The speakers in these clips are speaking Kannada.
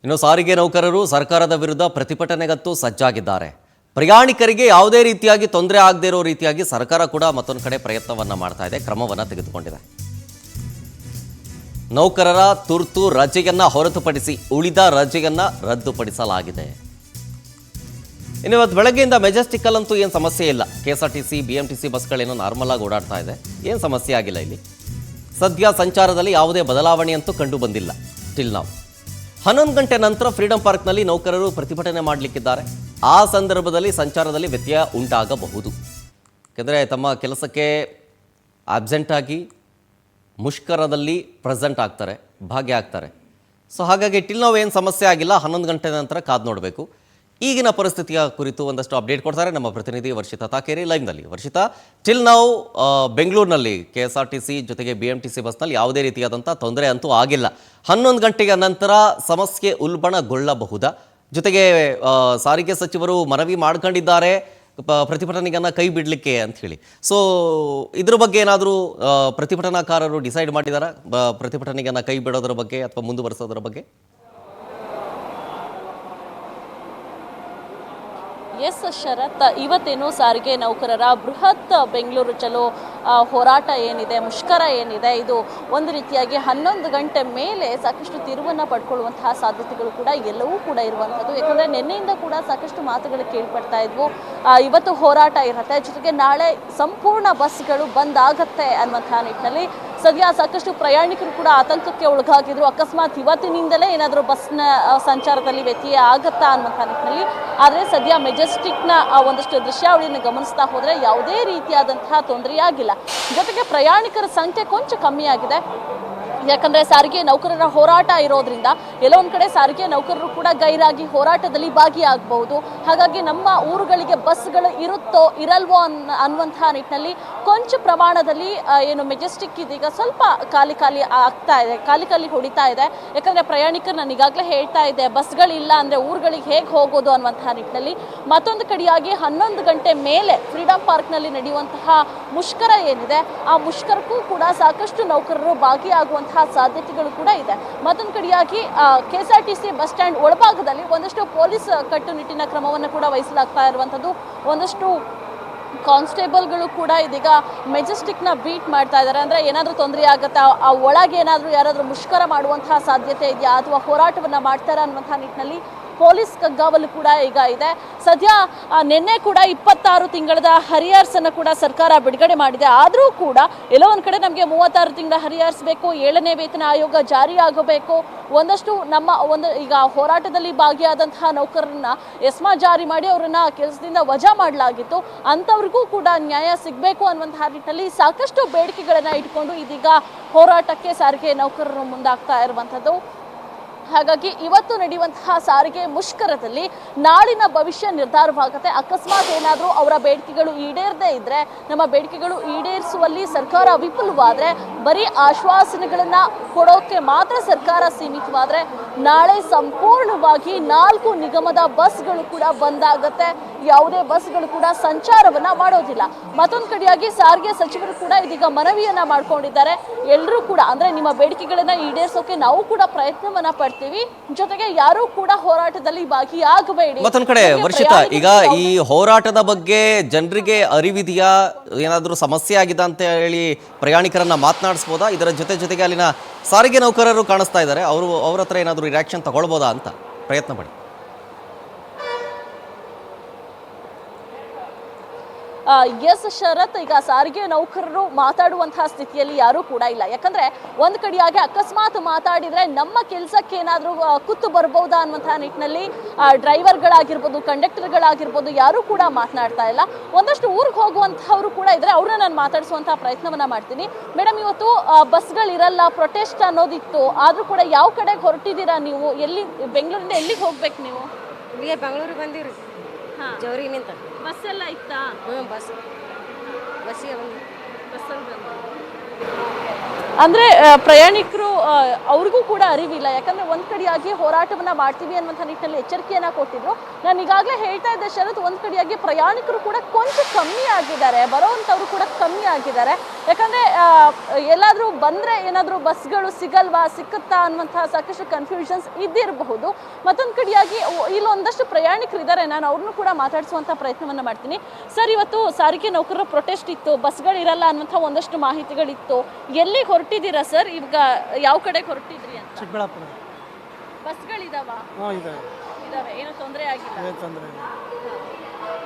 ಇನ್ನು ಸಾರಿಗೆ ನೌಕರರು ಸರ್ಕಾರದ ವಿರುದ್ಧ ಪ್ರತಿಭಟನೆಗಂತೂ ಸಜ್ಜಾಗಿದ್ದಾರೆ. ಪ್ರಯಾಣಿಕರಿಗೆ ಯಾವುದೇ ರೀತಿಯಾಗಿ ತೊಂದರೆ ಆಗದೇ ಇರೋ ರೀತಿಯಾಗಿ ಸರ್ಕಾರ ಕೂಡ ಮತ್ತೊಂದು ಕಡೆ ಪ್ರಯತ್ನವನ್ನ ಮಾಡ್ತಾ ಇದೆ, ಕ್ರಮವನ್ನ ತೆಗೆದುಕೊಂಡಿದೆ. ನೌಕರರ ತುರ್ತು ರಜೆಯನ್ನ ಹೊರತುಪಡಿಸಿ ಉಳಿದ ರಜೆಯನ್ನ ರದ್ದುಪಡಿಸಲಾಗಿದೆ. ಇನ್ನು ಇವತ್ತು ಬೆಳಗ್ಗೆಯಿಂದ ಮೆಜೆಸ್ಟಿಕ್ ಅಲ್ಲಂತೂ ಏನು ಸಮಸ್ಯೆ ಇಲ್ಲ. KSRTC BMTC ಬಸ್ಗಳೇನೋ ನಾರ್ಮಲ್ ಆಗಿ ಓಡಾಡ್ತಾ ಇದೆ, ಏನು ಸಮಸ್ಯೆ ಆಗಿಲ್ಲ. ಇಲ್ಲಿ ಸದ್ಯ ಸಂಚಾರದಲ್ಲಿ ಯಾವುದೇ ಬದಲಾವಣೆ ಅಂತೂ ಕಂಡು ಬಂದಿಲ್ಲ ಟಿಲ್ ನಾವು. 11 ಗಂಟೆ ನಂತರ ಫ್ರೀಡಂ ಪಾರ್ಕ್ನಲ್ಲಿ ನೌಕರರು ಪ್ರತಿಭಟನೆ ಮಾಡಲಿಕ್ಕಿದ್ದಾರೆ. ಆ ಸಂದರ್ಭದಲ್ಲಿ ಸಂಚಾರದಲ್ಲಿ ವ್ಯತ್ಯಯ ಉಂಟಾಗಬಹುದು. ಯಾಕೆಂದರೆ ತಮ್ಮ ಕೆಲಸಕ್ಕೆ ಆಬ್ಸೆಂಟ್ ಆಗಿ ಮುಷ್ಕರದಲ್ಲಿ ಪ್ರೆಸೆಂಟ್ ಆಗ್ತಾರೆ, ಭಾಗಿಯಾಗ್ತಾರೆ. ಸೊ ಹಾಗಾಗಿ ಟಿಲ್ ನಾವು ಏನು ಸಮಸ್ಯೆ ಆಗಿಲ್ಲ. 11 ಗಂಟೆ ನಂತರ ಕಾದು ನೋಡಬೇಕು. ಈಗಿನ ಪರಿಸ್ಥಿತಿಯ ಕುರಿತು ಒಂದಷ್ಟು ಅಪ್ಡೇಟ್ ಕೊಡ್ತಾರೆ ನಮ್ಮ ಪ್ರತಿನಿಧಿ ವರ್ಷಿತಾ ತಾಕೇರಿ ಲೈವ್ನಲ್ಲಿ. ವರ್ಷಿತಾ, ಟಿಲ್ ನಾವು ಬೆಂಗಳೂರಿನಲ್ಲಿ KSRTC ಜೊತೆಗೆ BMTC ಬಸ್ನಲ್ಲಿ ಯಾವುದೇ ರೀತಿಯಾದಂಥ ತೊಂದರೆ ಅಂತೂ ಆಗಿಲ್ಲ. 11 ಗಂಟೆಯ ನಂತರ ಸಮಸ್ಯೆ ಉಲ್ಬಣಗೊಳ್ಳಬಹುದಾ? ಜೊತೆಗೆ ಸಾರಿಗೆ ಸಚಿವರು ಮನವಿ ಮಾಡ್ಕೊಂಡಿದ್ದಾರೆ ಪ್ರತಿಭಟನೆಗನ್ನ ಕೈ ಬಿಡಲಿಕ್ಕೆ ಅಂತ ಹೇಳಿ. ಸೊ ಇದ್ರ ಬಗ್ಗೆ ಏನಾದರೂ ಪ್ರತಿಭಟನಾಕಾರರು ಡಿಸೈಡ್ ಮಾಡಿದಾರಾ ಪ್ರತಿಭಟನೆಗನ್ನ ಕೈ ಬಿಡೋದ್ರ ಬಗ್ಗೆ ಅಥವಾ ಮುಂದುವರಿಸೋದ್ರ ಬಗ್ಗೆ? ಎಸ್ ಶರತ್, ಇವತ್ತೇನು ಸಾರಿಗೆ ನೌಕರರ ಬೃಹತ್ ಬೆಂಗಳೂರು ಚಲೋ ಹೋರಾಟ ಏನಿದೆ, ಮುಷ್ಕರ ಏನಿದೆ, ಇದು ಒಂದು ರೀತಿಯಾಗಿ 11 ಗಂಟೆ ಮೇಲೆ ಸಾಕಷ್ಟು ತಿರುವನ್ನು ಪಡ್ಕೊಳ್ಳುವಂತಹ ಸಾಧ್ಯತೆಗಳು ಕೂಡ ಎಲ್ಲವೂ ಕೂಡ ಇರುವಂಥದ್ದು. ಯಾಕಂದರೆ ನಿನ್ನೆಯಿಂದ ಕೂಡ ಸಾಕಷ್ಟು ಮಾತುಗಳು ಕೇಳ್ಪಡ್ತಾ ಇದ್ವು. ಇವತ್ತು ಹೋರಾಟ ಇರುತ್ತೆ, ಜೊತೆಗೆ ನಾಳೆ ಸಂಪೂರ್ಣ ಬಸ್ಗಳು ಬಂದ್ ಆಗತ್ತೆ ಅನ್ನುವಂತಹ ನಿಟ್ಟಿನಲ್ಲಿ ಸದ್ಯ ಸಾಕಷ್ಟು ಪ್ರಯಾಣಿಕರು ಕೂಡ ಆತಂಕಕ್ಕೆ ಒಳಗಾಗಿದ್ರು. ಅಕಸ್ಮಾತ್ ಇವತ್ತಿನಿಂದಲೇ ಏನಾದರೂ ಬಸ್ನ ಸಂಚಾರದಲ್ಲಿ ವ್ಯತ್ಯಯ ಆಗತ್ತಾ ಅನ್ನುವಂಥ ನಿಟ್ಟಿನಲ್ಲಿ. ಆದರೆ ಸದ್ಯ ಮೆಜೆಸ್ಟಿಕ್ನ ಒಂದಷ್ಟು ದೃಶ್ಯಾವಳಿಯನ್ನು ಗಮನಿಸ್ತಾ ಹೋದರೆ ಯಾವುದೇ ರೀತಿಯಾದಂತಹ ತೊಂದರೆಯಾಗಿಲ್ಲ. ಜೊತೆಗೆ ಪ್ರಯಾಣಿಕರ ಸಂಖ್ಯೆ ಕೊಂಚ ಕಮ್ಮಿ ಆಗಿದೆ. ಯಾಕಂದರೆ ಸಾರಿಗೆ ನೌಕರರ ಹೋರಾಟ ಇರೋದ್ರಿಂದ ಎಲ್ಲೊಂದು ಕಡೆ ಸಾರಿಗೆ ನೌಕರರು ಕೂಡ ಗೈರಾಗಿ ಹೋರಾಟದಲ್ಲಿ ಭಾಗಿಯಾಗಬಹುದು. ಹಾಗಾಗಿ ನಮ್ಮ ಊರುಗಳಿಗೆ ಬಸ್ಗಳು ಇರುತ್ತೋ ಇರಲ್ವೋ ಅನ್ನುವಂತಹ ನಿಟ್ಟಿನಲ್ಲಿ ಕೊಂಚ ಪ್ರಮಾಣದಲ್ಲಿ ಏನು ಮೆಜೆಸ್ಟಿಕ್ ಇದೀಗ ಸ್ವಲ್ಪ ಖಾಲಿ ಆಗ್ತಾ ಇದೆ, ಖಾಲಿ ಹೊಡಿತಾ ಇದೆ. ಯಾಕಂದರೆ ಪ್ರಯಾಣಿಕರು ನಾನು ಈಗಾಗಲೇ ಹೇಳ್ತಾ ಇದ್ದೆ, ಬಸ್ಗಳಿಲ್ಲ ಅಂದರೆ ಊರುಗಳಿಗೆ ಹೇಗೆ ಹೋಗೋದು ಅನ್ನುವಂತಹ ನಿಟ್ಟಿನಲ್ಲಿ. ಮತ್ತೊಂದು ಕಡೆಯಾಗಿ 11 ಗಂಟೆ ಮೇಲೆ ಫ್ರೀಡಂ ಪಾರ್ಕ್ನಲ್ಲಿ ನಡೆಯುವಂತಹ ಮುಷ್ಕರ ಏನಿದೆ, ಆ ಮುಷ್ಕರಕ್ಕೂ ಕೂಡ ಸಾಕಷ್ಟು ನೌಕರರು ಭಾಗಿಯಾಗುವಂತಹ ಸಾಧ್ಯತೆಗಳು ಕೂಡ ಇದೆ. ಮತ್ತೊಂದು ಕಡೆಯಾಗಿ KSRTC ಬಸ್ ಸ್ಟ್ಯಾಂಡ್ ಒಳಭಾಗದಲ್ಲಿ ಒಂದಷ್ಟು ಪೊಲೀಸ್ ಕಟ್ಟುನಿಟ್ಟಿನ ಕ್ರಮವನ್ನು ಕೂಡ ವಹಿಸಲಾಗ್ತಾ ಇರುವಂಥದ್ದು. ಒಂದಷ್ಟು ಕಾನ್ಸ್ಟೇಬಲ್ಗಳು ಕೂಡ ಇದೀಗ ಮೆಜೆಸ್ಟಿಕ್ನ ಬೀಟ್ ಮಾಡ್ತಾ ಇದ್ದಾರೆ. ಅಂದರೆ ಏನಾದರೂ ತೊಂದರೆ ಆಗುತ್ತಾ, ಆ ಒಳಗೆ ಏನಾದರೂ ಯಾರಾದರೂ ಮುಷ್ಕರ ಮಾಡುವಂತಹ ಸಾಧ್ಯತೆ ಇದೆಯಾ ಅಥವಾ ಹೋರಾಟವನ್ನು ಮಾಡ್ತಾರಾ ಅನ್ನುವಂತಹ ನಿಟ್ಟಿನಲ್ಲಿ ಪೊಲೀಸ್ ಕಗ್ಗಾವಲು ಕೂಡ ಈಗ ಇದೆ. ಸದ್ಯ ನಿನ್ನೆ ಕೂಡ 26 ತಿಂಗಳದ ಹರಿಯಾರ್ಸನ್ನು ಕೂಡ ಸರ್ಕಾರ ಬಿಡುಗಡೆ ಮಾಡಿದೆ. ಆದರೂ ಕೂಡ ಎಲ್ಲೋ ಒಂದು ಕಡೆ ನಮಗೆ 36 ತಿಂಗಳ ಹರಿಯಾರ್ಸ್ ಬೇಕು, 7ನೇ ವೇತನ ಆಯೋಗ ಜಾರಿ ಆಗಬೇಕು, ಒಂದಷ್ಟು ನಮ್ಮ ಈಗ ಹೋರಾಟದಲ್ಲಿ ಭಾಗಿಯಾದಂತಹ ನೌಕರರನ್ನ ಎಸ್ಮಾ ಜಾರಿ ಮಾಡಿ ಅವರನ್ನ ಕೆಲಸದಿಂದ ವಜಾ ಮಾಡಲಾಗಿತ್ತು. ಅಂಥವ್ರಿಗೂ ಕೂಡ ನ್ಯಾಯ ಸಿಗಬೇಕು ಅನ್ನುವಂತಹ ನಿಟ್ಟಿನಲ್ಲಿ ಸಾಕಷ್ಟು ಬೇಡಿಕೆಗಳನ್ನು ಇಟ್ಕೊಂಡು ಇದೀಗ ಹೋರಾಟಕ್ಕೆ ಸಾರಿಗೆ ನೌಕರರು ಮುಂದಾಗ್ತಾ ಇರುವಂಥದ್ದು. ಹಾಗಾಗಿ ಇವತ್ತು ನಡೆಯುವಂತಹ ಸಾರಿಗೆ ಮುಷ್ಕರದಲ್ಲಿ ನಾಳಿನ ಭವಿಷ್ಯ ನಿರ್ಧಾರವಾಗುತ್ತೆ. ಅಕಸ್ಮಾತ್ ಏನಾದರೂ ಅವರ ಬೇಡಿಕೆಗಳು ಈಡೇರದೇ ಇದ್ದರೆ, ನಮ್ಮ ಬೇಡಿಕೆಗಳು ಈಡೇರಿಸುವಲ್ಲಿ ಸರ್ಕಾರ ವಿಫಲವಾದರೆ, ಬರೀ ಆಶ್ವಾಸನೆಗಳನ್ನು ಕೊಡೋಕೆ ಮಾತ್ರ ಸರ್ಕಾರ ಸೀಮಿತವಾದರೆ, ನಾಳೆ ಸಂಪೂರ್ಣವಾಗಿ 4 ನಿಗಮದ ಬಸ್ಗಳು ಕೂಡ ಬಂದಾಗತ್ತೆ. ಯಾವುದೇ ಬಸ್ಗಳು ಕೂಡ ಸಂಚಾರವನ್ನು ಮಾಡೋದಿಲ್ಲ. ಮತ್ತೊಂದು ಕಡೆಯಾಗಿ ಸಾರಿಗೆ ಸಚಿವರು ಕೂಡ ಇದೀಗ ಮನವಿಯನ್ನ ಮಾಡ್ಕೊಂಡಿದ್ದಾರೆ. ಎಲ್ಲರೂ ಕೂಡ ಅಂದರೆ ನಿಮ್ಮ ಬೇಡಿಕೆಗಳನ್ನು ಈಡೇರಿಸೋಕೆ ನಾವು ಕೂಡ ಪ್ರಯತ್ನವನ್ನ ಪಡ್ತೀವಿ, ಜೊತೆಗೆ ಯಾರೂ ಕೂಡ ಹೋರಾಟದಲ್ಲಿ ಭಾಗಿಯಾಗಬೇಡಿ. ಮತ್ತೊಂದು ಕಡೆ ವರ್ಷಿತಾ, ಈಗ ಈ ಹೋರಾಟದ ಬಗ್ಗೆ ಜನರಿಗೆ ಅರಿವಿದೆಯಾ? ಏನಾದರೂ ಸಮಸ್ಯೆ ಆಗಿದೆ ಅಂತ ಹೇಳಿ ಪ್ರಯಾಣಿಕರನ್ನ ಮಾತನಾಡಿಸ್ಬೋದಾ? ಇದರ ಜೊತೆಗೆ ಅಲ್ಲಿನ ಸಾರಿಗೆ ನೌಕರರು ಕಾಣಿಸ್ತಾ ಇದ್ದಾರೆ, ಅವ್ರ ಹತ್ರ ಏನಾದರೂ ರಿಯಾಕ್ಷನ್ ತಗೊಳ್ಬೋದಾ ಅಂತ ಪ್ರಯತ್ನ ಪಡಿ. ಎಸ್ ಶರತ್, ಈಗ ಸಾರಿಗೆ ನೌಕರರು ಮಾತಾಡುವಂತಹ ಸ್ಥಿತಿಯಲ್ಲಿ ಯಾರೂ ಕೂಡ ಇಲ್ಲ. ಯಾಕಂದ್ರೆ ಒಂದು ಕಡೆಯಾಗಿ ಅಕಸ್ಮಾತ್ ಮಾತಾಡಿದ್ರೆ ನಮ್ಮ ಕೆಲಸಕ್ಕೆ ಏನಾದರೂ ಕುತ್ತು ಬರ್ಬೋದಾ ಅನ್ನುವಂತಹ ನಿಟ್ಟಿನಲ್ಲಿ ಡ್ರೈವರ್ಗಳಾಗಿರ್ಬೋದು, ಕಂಡಕ್ಟರ್ಗಳಾಗಿರ್ಬೋದು ಯಾರೂ ಕೂಡ ಮಾತನಾಡ್ತಾ ಇಲ್ಲ. ಒಂದಷ್ಟು ಊರಿಗೆ ಹೋಗುವಂಥವ್ರು ಕೂಡ ಇದ್ರೆ ಅವ್ರನ್ನ ನಾನು ಮಾತಾಡಿಸುವಂತಹ ಪ್ರಯತ್ನವನ್ನ ಮಾಡ್ತೀನಿ. ಮೇಡಮ್, ಇವತ್ತು ಬಸ್ಗಳಿರಲ್ಲ, ಪ್ರೊಟೆಸ್ಟ್ ಅನ್ನೋದಿತ್ತು, ಆದರೂ ಕೂಡ ಯಾವ ಕಡೆಗೆ ಹೊರಟಿದ್ದೀರಾ ನೀವು? ಎಲ್ಲಿ ಬೆಂಗಳೂರಿಂದ ಎಲ್ಲಿಗೆ ಹೋಗ್ಬೇಕು ನೀವು? ಇಲ್ಲಿಗೆ ಬೆಂಗಳೂರಿಗೆ ಬಂದಿರಿ. ಜವರಿಗೆ ನಿಂತ ಬಸ್ ಎಲ್ಲ ಇತ್ತಾ? ಬಸ್ಸಿಗೆ ಬಂದು ಬಸ್ಸಲ್ಲಿ ಬಂದು ಅಂದ್ರೆ ಪ್ರಯಾಣಿಕರು ಅವ್ರಿಗೂ ಕೂಡ ಅರಿವಿಲ್ಲ. ಯಾಕಂದ್ರೆ ಒಂದ್ ಕಡೆಯಾಗಿ ಹೋರಾಟವನ್ನ ಮಾಡ್ತೀವಿ ಅನ್ನುವಂಥ ನಿಟ್ಟಿನಲ್ಲಿ ಎಚ್ಚರಿಕೆಯನ್ನ ಕೊಟ್ಟಿದ್ರು. ನಾನು ಈಗಾಗಲೇ ಹೇಳ್ತಾ ಇದ್ದೆ ಶರತ್, ಒಂದ್ ಕಡೆಯಾಗಿ ಪ್ರಯಾಣಿಕರು ಕೂಡ ಕೊಂಚ ಕಮ್ಮಿ ಆಗಿದ್ದಾರೆ, ಬರೋವಂಥವ್ರು ಕೂಡ ಕಮ್ಮಿ ಆಗಿದ್ದಾರೆ. ಯಾಕಂದ್ರೆ ಎಲ್ಲಾದ್ರೂ ಬಂದ್ರೆ ಏನಾದ್ರೂ ಬಸ್ಗಳು ಸಿಗಲ್ವಾ, ಸಿಕ್ಕುತ್ತಾ ಅನ್ನುವಂತಹ ಸಾಕಷ್ಟು ಕನ್ಫ್ಯೂಷನ್ಸ್ ಇದ್ದಿರಬಹುದು. ಮತ್ತೊಂದು ಕಡೆಯಾಗಿ ಇಲ್ಲೊಂದಷ್ಟು ಪ್ರಯಾಣಿಕರು ಇದ್ದಾರೆ, ನಾನು ಅವ್ರನ್ನೂ ಕೂಡ ಮಾತಾಡಿಸುವಂಥ ಪ್ರಯತ್ನವನ್ನ ಮಾಡ್ತೀನಿ. ಸರ್, ಇವತ್ತು ಸಾರಿಗೆ ನೌಕರರ ಪ್ರೊಟೆಸ್ಟ್ ಇತ್ತು, ಬಸ್ಗಳಿರಲ್ಲ ಅನ್ನುವಂಥ ಒಂದಷ್ಟು ಮಾಹಿತಿಗಳಿತ್ತು. ಎಲ್ಲಿಗೆ ಹೊರಟಿದ್ದೀರಾ ಸರ್? ಈಗ ಯಾವ ಕಡೆಗೆ ಹೊರಟಿದ್ರಿ ಅಂತ? ಚಿಕ್ಕಬಳ್ಳಾಪುರ. ಬಸ್ಗಳಿದಾವ? ಇದಾವೆ. ಏನು ತೊಂದರೆ ಆಗಿಲ್ಲ? ಏನು ತೊಂದರೆ ಇಲ್ಲ.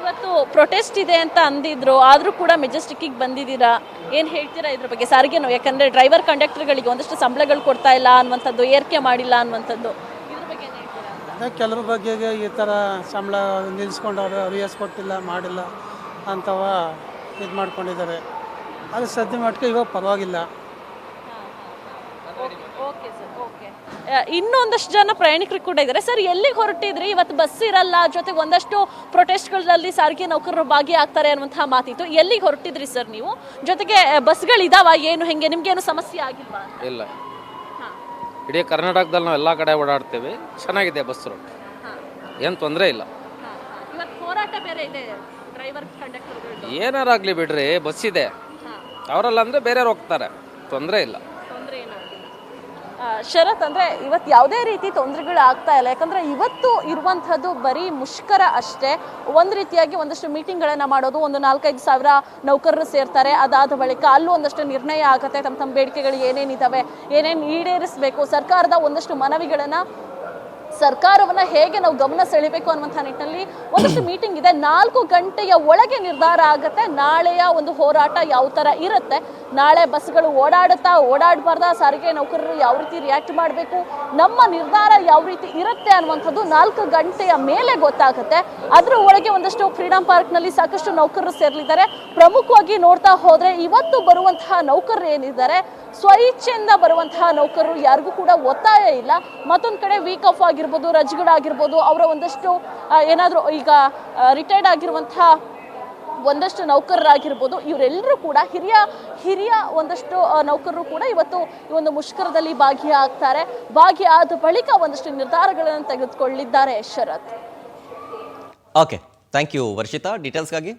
ಇವತ್ತು ಪ್ರೊಟೆಸ್ಟ್ ಇದೆ ಅಂತ ಅಂದಿದ್ರು, ಆದ್ರೂ ಕೂಡ ಮೆಜೆಸ್ಟಿಕ್ಕಿಗೆ ಬಂದಿದ್ದೀರಾ. ಏನ್ ಹೇಳ್ತೀರಾ ಇದ್ರ ಬಗ್ಗೆ? ಸಾರಿಗೆನೋ, ಯಾಕಂದ್ರೆ ಡ್ರೈವರ್ ಕಂಡಕ್ಟರ್ಗಳಿಗೆ ಒಂದಷ್ಟು ಸಂಬಳಗಳು ಕೊಡ್ತಾ ಇಲ್ಲ ಅನ್ನುವಂಥದ್ದು, ಏರಿಕೆ ಮಾಡಿಲ್ಲ ಅನ್ನುವಂಥದ್ದು, ಇದ್ರ ಬಗ್ಗೆ ಏನ್ ಹೇಳ್ತೀರಾ ಅಂತ? ಅದೇ ಕೆಲವ್ರ ಬಗ್ಗೆಗೆ ಈ ಥರ ಸಂಬಳ ನಿಲ್ಲಿಸ್ಕೊಂಡವ್ರೆ, ಅರಿಯಸ್ ಕೊಟ್ಟಿಲ್ಲ, ಮಾಡಿಲ್ಲ ಅಂತವ ಇದು ಮಾಡ್ಕೊಂಡಿದ್ದಾರೆ. ಅದು ಸದ್ಯ ಮಟ್ಟಿಗೆ ಇವಾಗ ಪರವಾಗಿಲ್ಲ. Okay sir, okay. ಇನ್ನೊಂದಷ್ಟು ಜನ ಪ್ರಯಾಣಿಕರು ಕೂಡ ಇದ್ದಾರೆ. ಸರ್, ಎಲ್ಲಿಗೆ ಹೊರಟಿದ್ರಿ? ಇವತ್ತು ಬಸ್ ಇರಲ್ಲ, ಜೊತೆಗೆ ಒಂದಷ್ಟು ಪ್ರೊಟೆಸ್ಟ್ಗಳಲ್ಲಿ ಸಾರಿಗೆ ನೌಕರರು ಭಾಗಿಯಾಗ್ತಾರೆ ಅನ್ನುವಂತಹ ಮಾತಿತ್ತು. ಎಲ್ಲಿಗೆ ಹೊರಟಿದ್ರಿ ಸರ್ ನೀವು? ಜೊತೆಗೆ ಬಸ್ಗಳಿದಾವ, ಏನು ಹೆಂಗೆ, ನಿಮ್ಗೇನು ಸಮಸ್ಯೆ ಆಗಿಲ್ವಾ? ಇಲ್ಲ, ಇಡೀ ಕರ್ನಾಟಕದಲ್ಲಿ ನಾವು ಎಲ್ಲ ಕಡೆ ಓಡಾಡ್ತೇವೆ, ಚೆನ್ನಾಗಿದೆ ಬಸ್ ರೂಟ್, ಏನು ತೊಂದರೆ ಇಲ್ಲ. ಇವತ್ತು ಹೋರಾಟ ಬೇರೆ ಇದೆ ಡ್ರೈವರ್ ಕಂಡಕ್ಟರ್ಗಳು. ಏನಾರಾಗಲಿ ಬಿಡ್ರಿ, ಬಸ್ ಇದೆ, ಅವರಲ್ಲ ಅಂದರೆ ಬೇರೆಯವ್ರು ಹೋಗ್ತಾರೆ, ತೊಂದರೆ ಇಲ್ಲ. ಶರತ್, ಅಂದ್ರೆ ಇವತ್ತು ಯಾವುದೇ ರೀತಿ ತೊಂದರೆಗಳು ಆಗ್ತಾ ಇಲ್ಲ. ಯಾಕಂದ್ರೆ ಇವತ್ತು ಇರುವಂತಹದ್ದು ಬರೀ ಮುಷ್ಕರ ಅಷ್ಟೇ. ಒಂದು ರೀತಿಯಾಗಿ ಒಂದಷ್ಟು ಮೀಟಿಂಗ್ಗಳನ್ನ ಮಾಡೋದು, ಒಂದು 4-5 ಸಾವಿರ ನೌಕರರು ಸೇರ್ತಾರೆ. ಅದಾದ ಬಳಿಕ ಅಲ್ಲೂ ಒಂದಷ್ಟು ನಿರ್ಣಯ ಆಗುತ್ತೆ. ತಮ್ಮ ಬೇಡಿಕೆಗಳು ಏನೇನಿದಾವೆ, ಏನೇನು ಈಡೇರಿಸಬೇಕು, ಸರ್ಕಾರದ ಒಂದಷ್ಟು ಮನವಿಗಳನ್ನ, ಸರ್ಕಾರವನ್ನ ಹೇಗೆ ನಾವು ಗಮನ ಸೆಳಿಬೇಕು ಅನ್ನುವಂಥ ನಿಟ್ಟಿನಲ್ಲಿ ಒಂದಷ್ಟು ಮೀಟಿಂಗ್ ಇದೆ. 4 ಗಂಟೆಯ ಒಳಗೆ ನಿರ್ಧಾರ ಆಗುತ್ತೆ ನಾಳೆಯ ಒಂದು ಹೋರಾಟ ಯಾವ ಥರ ಇರುತ್ತೆ. ನಾಳೆ ಬಸ್ಗಳು ಓಡಾಡುತ್ತಾ, ಓಡಾಡಬಾರ್ದಾ, ಸಾರಿಗೆ ನೌಕರರು ಯಾವ ರೀತಿ ರಿಯಾಕ್ಟ್ ಮಾಡಬೇಕು, ನಮ್ಮ ನಿರ್ಧಾರ ಯಾವ ರೀತಿ ಇರುತ್ತೆ ಅನ್ನುವಂಥದ್ದು 4 ಗಂಟೆಯ ಮೇಲೆ ಗೊತ್ತಾಗುತ್ತೆ. ಅದರ ಒಳಗೆ ಒಂದಷ್ಟು ಫ್ರೀಡಂ ಪಾರ್ಕ್ನಲ್ಲಿ ಸಾಕಷ್ಟು ನೌಕರರು ಸೇರಲಿದ್ದಾರೆ. ಪ್ರಮುಖವಾಗಿ ನೋಡ್ತಾ ಹೋದ್ರೆ ಇವತ್ತು ಬರುವಂತಹ ನೌಕರರು ಏನಿದ್ದಾರೆ, ಸ್ವಇಚ್ಛೆಯಿಂದ ಬರುವಂತಹ ನೌಕರರು, ಯಾರಿಗೂ ಕೂಡ ಒತ್ತಾಯ ಇಲ್ಲ. ಮತ್ತೊಂದು ಕಡೆ ವೀಕ್ ಆಫ್ ಆಗಿರ್ಬೋದು, ರಜೆಗಳಾಗಿರ್ಬೋದು, ಅವರ ಒಂದಷ್ಟು ಏನಾದರೂ ಈಗ ರಿಟೈರ್ಡ್ ಆಗಿರುವಂತಹ ಒಂದಷ್ಟು ನೌಕರರಾಗಿರ್ಬೋದು, ಇವರೆಲ್ಲರೂ ಕೂಡ ಹಿರಿಯ ಒಂದಷ್ಟು ನೌಕರರು ಕೂಡ ಇವತ್ತು ಈ ಒಂದು ಮುಷ್ಕರದಲ್ಲಿ ಭಾಗಿಯಾಗ್ತಾರೆ. ಭಾಗಿಯಾದ ಬಳಿಕ ಒಂದಷ್ಟು ನಿರ್ಧಾರಗಳನ್ನು ತೆಗೆದುಕೊಳ್ಳಿದ್ದಾರೆ Sharath. Okay, thank you Varshitha ಡೀಟೇಲ್ಸ್ಗಾಗಿ.